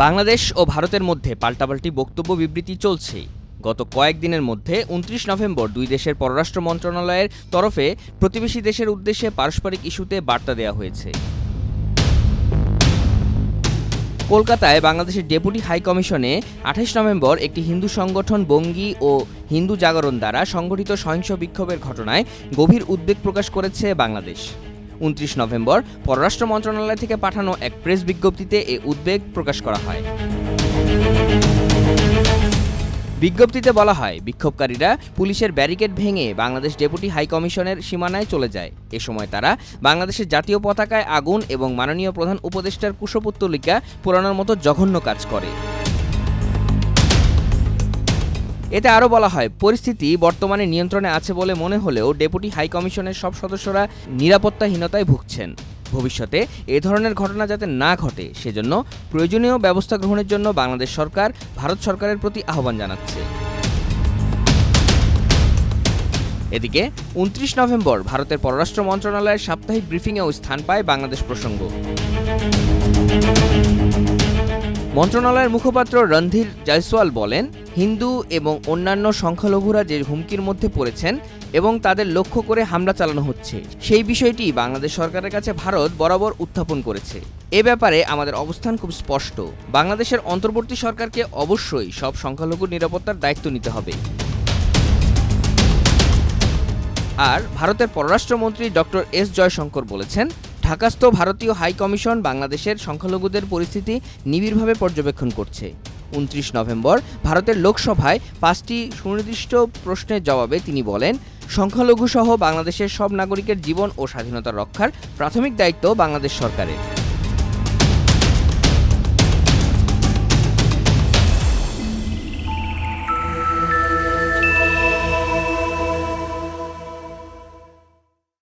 বাংলাদেশ ও ভারতের মধ্যে পাল্টাপাল্টি বক্তব্য বিবৃতি চলছেই। গত কয়েকদিনের মধ্যে ২৯ নভেম্বর দুই দেশের পররাষ্ট্র মন্ত্রণালয়ের তরফে প্রতিবেশী দেশের উদ্দেশ্যে পারস্পরিক ইস্যুতে বার্তা দেওয়া হয়েছে। কলকাতায় বাংলাদেশের ডেপুটি হাই কমিশনে ২৮ নভেম্বর একটি হিন্দু সংগঠন বঙ্গী ও হিন্দু জাগরণ দ্বারা সংগঠিত সহিংস বিক্ষোভের ঘটনায় গভীর উদ্বেগ প্রকাশ করেছে বাংলাদেশ। ২৯ নভেম্বর পররাষ্ট্র মন্ত্রণালয় থেকে পাঠানো এক প্রেস বিজ্ঞপ্তিতে এ উদ্বেগ প্রকাশ করা হয়। বিজ্ঞপ্তিতে বলা হয়, বিক্ষোভকারীরা পুলিশের ব্যারিকেড ভেঙে বাংলাদেশ ডেপুটি হাই কমিশনের সীমানায় চলে যায়। এ সময় তারা বাংলাদেশের জাতীয় পতাকায় আগুন এবং মাননীয় প্রধান উপদেষ্টার কুশপুত্তলিকা পোড়ানোর মতো জঘন্য কাজ করে। এতে আরও বলা হয়, পরিস্থিতি বর্তমানে নিয়ন্ত্রণে আছে বলে মনে হলেও ডেপুটি হাই কমিশনের সব সদস্যরা নিরাপত্তাহীনতায় ভুগছেন। ভবিষ্যতে এ ধরনের ঘটনা যাতে না ঘটে সেজন্য প্রয়োজনীয় ব্যবস্থা গ্রহণের জন্য বাংলাদেশ সরকার ভারত সরকারের প্রতি আহ্বান জানাচ্ছে। এদিকে ২৯ নভেম্বর ভারতের পররাষ্ট্র মন্ত্রণালয়ের সাপ্তাহিক ব্রিফিংয়েও স্থান পায় বাংলাদেশ প্রসঙ্গ। মন্ত্রণালয়ের মুখপাত্র রণধীর জয়সওয়াল বলেন, হিন্দু এবং অন্যান্য সংখ্যালঘুরা যে হুমকির মধ্যে পড়েছেন এবং তাদের লক্ষ্য করে হামলা চালানো হচ্ছে, সেই বিষয়টি বাংলাদেশ সরকারের কাছে ভারত বরাবর উত্থাপন করেছে। এ ব্যাপারে আমাদের অবস্থান খুব স্পষ্ট। বাংলাদেশের অন্তর্বর্তী সরকারকে অবশ্যই সব সংখ্যালঘুর নিরাপত্তার দায়িত্ব নিতে হবে। আর ভারতের পররাষ্ট্রমন্ত্রী ডক্টর এস জয়শঙ্কর বলেছেন, ঢাকাস্থ ভারতীয় হাই কমিশন বাংলাদেশের সংখ্যালঘুদের পরিস্থিতি নিবিড়ভাবে পর্যবেক্ষণ করছে। ২৯ নভেম্বর ভারতের লোকসভায় ৫টি সুনির্দিষ্ট প্রশ্নের জবাবে তিনি বলেন, সংখ্যালঘুসহ বাংলাদেশের সব নাগরিকের জীবন ও স্বাধীনতা রক্ষার প্রাথমিক দায়িত্ব বাংলাদেশ সরকারের।